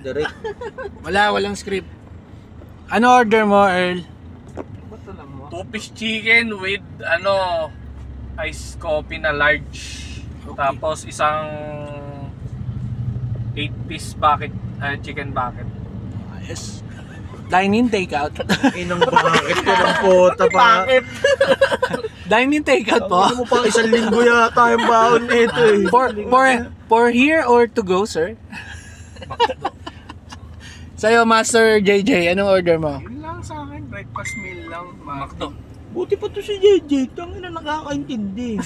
Direct. Walang script. Ano order mo, Earl? 2-piece chicken with iced coffee na large. Okay. Tapos isang 8-piece bucket, chicken bucket. Yes. Dine-in, take-out. Inang bakit ko ng puta pa. Dine-in, take-out po. Ano mo pa, 1 linggo yata yung baon nito eh. For here or to go, sir? Sa'yo, Master JJ, anong order mo? Yun lang sa akin, breakfast meal lang. Makdo. Buti pa to si JJ, tangina nakakaintindi.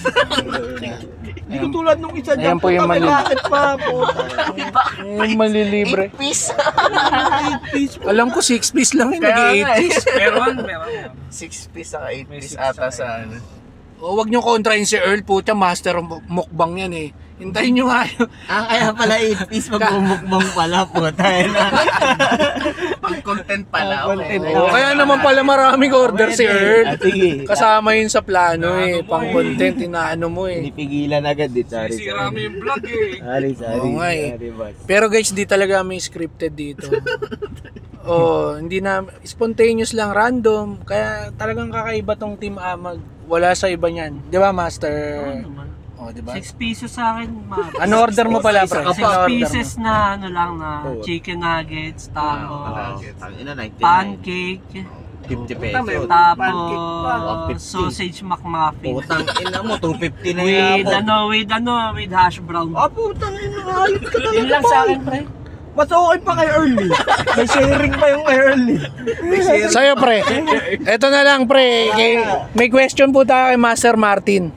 Hindi ko tulad nung isa dyan, Ayan po yung mali. bakit pa, puta. Yung malilibre. 8 piece. 8 piece po. Alam ko 6 piece lang yun, nag-8 piece. Meron. 6 piece saka 8 May piece 6 ata saka sa ano. O, wag nyo kontrahin si Earl, puta, master mukbang yan eh. Hintayin nyo nga yun. Kaya pala 8 piece magmumukbang pala, puta. Pang content pala. Content. Okay. O, kaya naman pala maraming order si Earl. Sige. Kasama yun sa plano eh, pang content, inaano mo eh. Pinipigilan agad dito. Sisira mo yung vlog eh. Sorry. Oo nga eh. Sorry, boss. Pero guys, di talaga may scripted dito. Hindi na, spontaneous lang, random. Kaya talagang kakaiba tong Team Amag. Wala sa iba niyan. Di ba, Master? Di ba? 6 pieces sa akin, Ano order mo pala, pre? 6 Ano order mo? pieces na chicken nuggets, tapos Ina 99. pancake, 50 pesos. tapos sausage McMuffin. Putang ina mo, 250 na With hash brown. Putang ina, ayot ka talaga. Yun lang sa akin, pre. Mas okay pa kay Early. May sharing pa yung kay Early. Sa'yo, pre. Eto na lang, pre. May question po tayo kay Master Martin.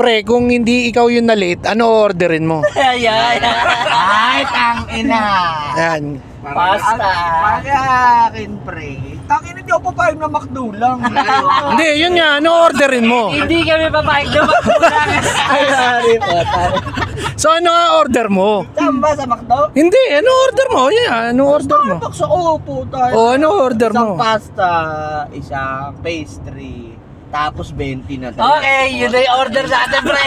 Pre, kung hindi ikaw yung na-late, ano orderin mo? Ay, tang ina. Ayan. Pasta. Para akin, pre. Tangin, hindi ako papayag na McDo lang. Hindi, yun nga. Ano orderin mo? Hindi kami papayag na magkulang. Ay, sorry po. So, ano nga order mo? Saan ba sa McDo? Hindi, ano order mo? Yeah, ano order mo? Starbucks ako po tayo. Ano order Isang mo? pasta, isang pastry, tapos 20 na tayo. Okay, yun na yung order natin, pre.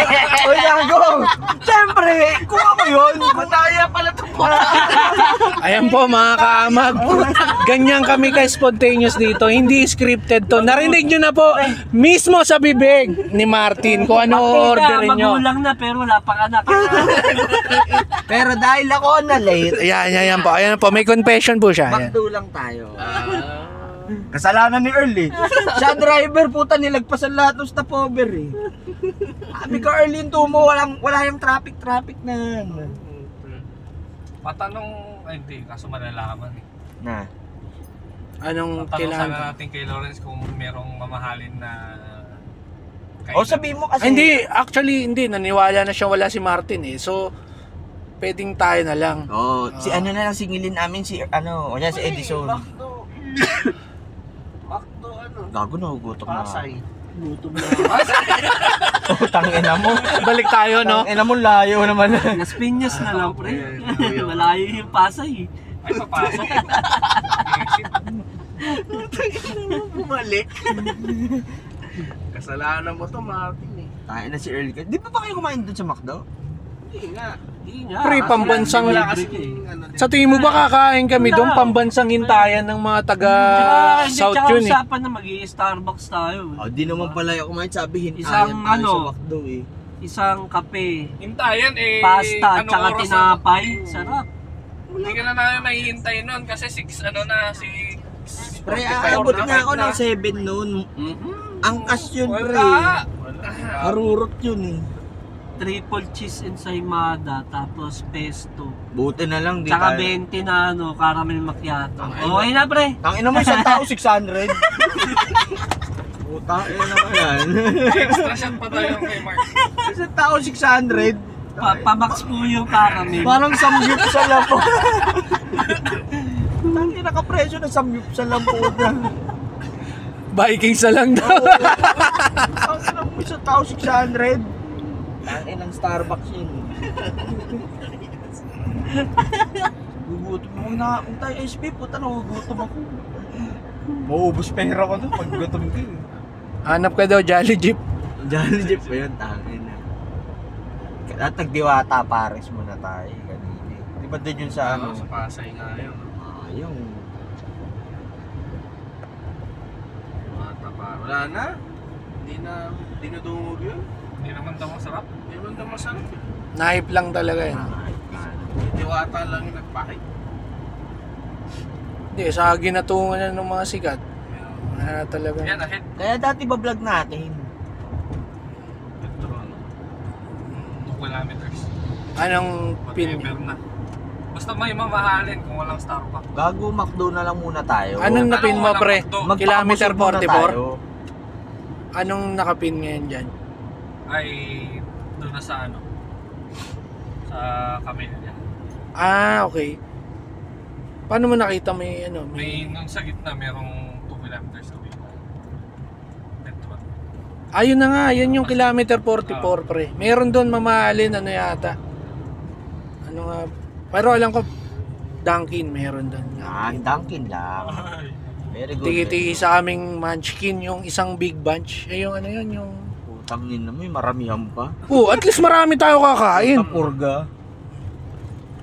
Uy, gago! Siyempre, kung ako yun, Mataya pala ito po. Ayan po mga kaamag. Ganyan kami ka-spontaneous dito. Hindi scripted to. Narinig nyo na po mismo sa bibig ni Martin kung ano orderin nyo. Magulang na pero wala pang anak. Pero dahil ako na late, Ayan po. Ayan po. May confession po siya. Ayan. McDo lang tayo. Kasalanan ni Early. Siya driver, puta, nilagpasan lahat ng stopover eh. Sabi ko, Early, yung tumo, wala yung traffic na yan. Patanong, hindi, kaso malalaman eh. Na. Anong Tanong kailangan? sana natin kay Lawrence kung merong mamahalin na O sabihin mo kasi. Hindi, actually hindi. Naniwala na siya wala si Martin eh. So, pwedeng tayo na lang. Si ano na lang singilin namin si si Edison. Makdo ano? Gago na, gutom na. Pasay. Tangina mo. Balik tayo, no? Tangina mo, layo naman. Las Piñas na lang, pre. Malayo yung Pasay. ay papasok. Bumalik. Kasalanan mo to, Martin eh. Tayo na si Early. Di ba kayo kumain doon sa McDo? Hindi nga. Pre, pambansang... Wala kasi ano din. Sa tingin mo ba kakain kami doon? Pambansang hintayan ng mga taga South yun eh. Usapan na mag-i-Starbucks tayo. Di naman pala yung kumain, sabihin Isang tayo ano, sa McDo eh. Isang kape, Hintayan eh. pasta, anong tsaka oras tinapay. Sarap. Hindi ka na namin mahihintay nun kasi 6 si Pre, aabot na ako ng 7 noon. Angkas yun, pre. Wala. Harurot yun eh. Triple cheese ensaymada, tapos pesto. Buti na lang, di Tsaka tayo. 20 na caramel macchiato. Okay na, pre. Tangina mo, isang tao 600. Puta, yun naman yan. Extra shot pa tayo kay Mark. Isang tao 600. Pamax po yung caramel. Parang samgyup sa lampo. Tangina ka presyo na samgyup sa lampo na. Vikings na lang daw. Tangina mo, isang tao 600. Tangina ng Starbucks yun. Gugutom ako na. Kung tayo SP, puta na gugutom ako. Mauubos pera ko doon pag gutom ka eh. Hanap ka daw, Jolly Jeep. Jolly Jeep ba yun? Tangin na. At nagdiwata pares muna tayo kanina. Di pa din yun sa ano. Sa Pasay nga yun. Yung Wala na. Hindi na dinudungog yun. Hindi naman daw masarap. Hindi naman daw masarap. Nahype lang talaga yun. Diwata lang yung nagpahit. Hindi, sa ginatungan na ng mga sikat. Talaga. Yan, ahead. kaya dati ba-vlog natin. 2 kilometers. Anong pin? Whatever na. Basta may mamahalin kung walang Starbucks. Gago, McDo na lang muna tayo. Anong napin mo, pre? Magpakabusog Kilometer muna 44? tayo. Anong nakapin ngayon dyan? Ay, doon na sa ano? Sa Camellia. Ah, okay. Paano mo nakita may ano? May nung sa gitna merong 2 kilometers away. Metro. Ayun na nga, yan yung kilometer 44, pre. Meron doon mamahalin, ano yata. Ano nga, pero alam ko, Dunkin, meron doon. Dunkin lang. Very good. Tigi-tigi sa aming munchkin, yung isang big bunch. Eh, yung ano yun, yung... Putang ina mo, maramihan pa. Oh, at least marami tayo kakain. Putang urga.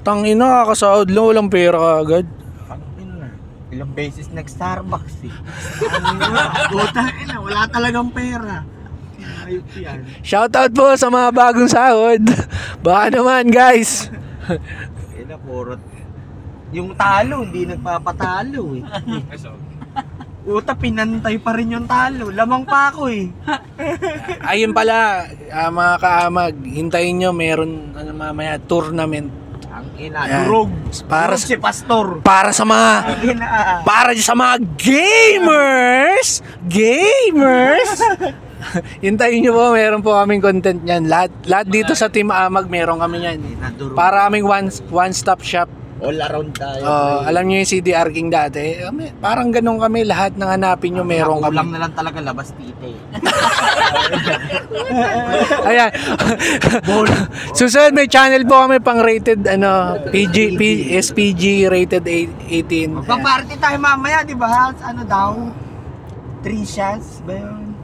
Tangina, kakasahod lang, walang pera agad. Ilang beses nag-Starbucks eh. Putang ina, wala talagang pera. Ayop yan. Shoutout po sa mga bagong sahod. Baka naman, guys. Ina, purot. Yung talo, hindi nagpapatalo eh. So, Uta, pinantay pa rin yung talo. Lamang pa ako eh. Ayun pala, mga kaamag, hintayin nyo, meron ano, mamaya tournament. Ang ina, Ayan. durog. Para Durog si Pastor. Para sa mga Ang ina. sa mga gamers. Hintayin nyo po, meron po kaming content niyan. Lahat dito sa Team Amag, meron kami niyan. Durog. Para aming one-stop shop. All around tayo. Alam niyo yung CDR King dati? Parang ganun kami, lahat ng hanapin nyo, meron Kulang kami. na lang talaga labas tite. Ayan. Susunod, may channel po kami pang rated, SPG rated 18. Magpa-party tayo mamaya, di ba? Ano daw? 3 shots ba yun?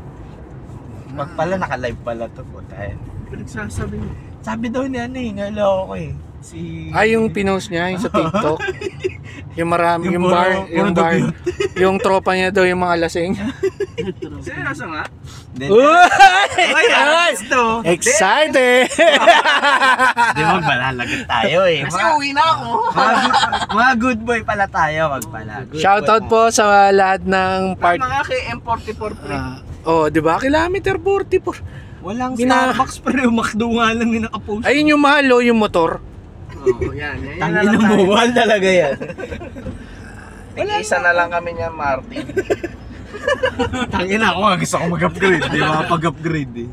Wag pala, naka-live pala to po tayo. Pinagsasabi mo. Sabi daw ni ano eh, naloko ko eh. Si... Ay, yung pinost niya, yung sa TikTok. Yung marami, yung bar, yung puro bar. dugyot. Yung tropa niya daw, yung mga lasing. Seryoso nga? Ay, ayos to. Excited! Di ba, malalagot tayo eh. Kasi uwi na ako. Mga good boy pala tayo, wag pala. Good Shoutout boy po sa lahat ng part. Mga kay M44 pre. Di ba? Kilometer 44. Walang Bina- Starbucks pero McDo nga lang yung nakapost. Ayun yung mahal, yung motor. Oo, yan. Tangin na muwal talaga yan. Isa na lang kami niya, Martin. Tangin na ako, gusto ko mag-upgrade. Di ba pag-upgrade eh.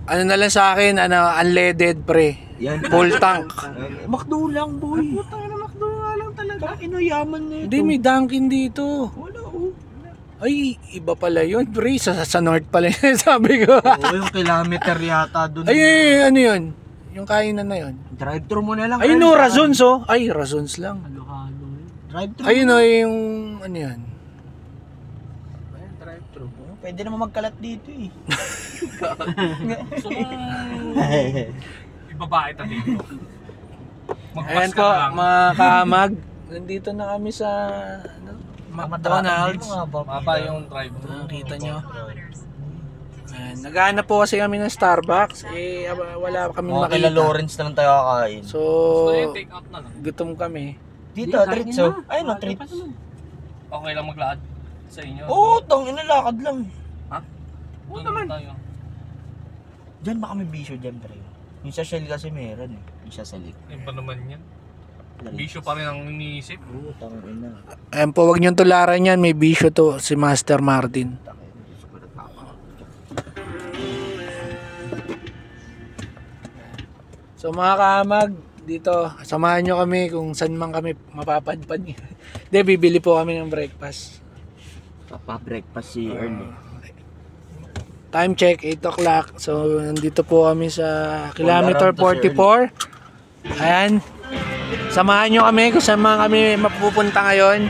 Ano na lang sa akin, unleaded pre. Yan. Full tank. McDo lang boy. Putang ina, McDo nga lang talaga. Ino yaman na ito. Hindi, may Dunkin dito. Wala oh. Ay, iba pala yun, pre. Sa north pala yun, sabi ko. Oo, yung kilometer yata dun. Ay, ano yun? Yung kainan na yun. Drive-thru mo na lang. Ayun no, Razons oh. Ay, Razons lang. Drive-thru. Ayun oh, yung ano yan. Drive-thru. Pwede naman magkalat dito eh. so, ibaba kita dito. Ayan po, mga kaamag. Nandito na kami sa McDonald's. Maba yung drive-thru. Nakita nyo. Ayan, naghahanap po kasi kami ng Starbucks. Wala kami Mga kila makita. Lawrence na lang tayo kakain. So, So, yung take out na lang. gutom kami. Dito, treats oh. Ayun oh, treats. Okay lang maglakad sa inyo. Oo, tong inalakad lang. Ha? Oo naman. Tayo. Diyan ba kami bisyo dyan, pre? Yung sa Shell kasi meron eh. Yung sa Salik. Iba naman yan. Bisyo pa rin ang iniisip. Oo, tangin ina. Ayan po, huwag niyong tularan yan. May bisyo to, si Master Martin. So mga kaamag, dito, samahan nyo kami kung saan man kami mapapadpad. Hindi, bibili po kami ng breakfast. Papa-breakfast si Early. Time check, 8 o'clock. So, nandito po kami sa kilometer 44. Ayan. Samahan nyo kami kung saan man kami mapupunta ngayon.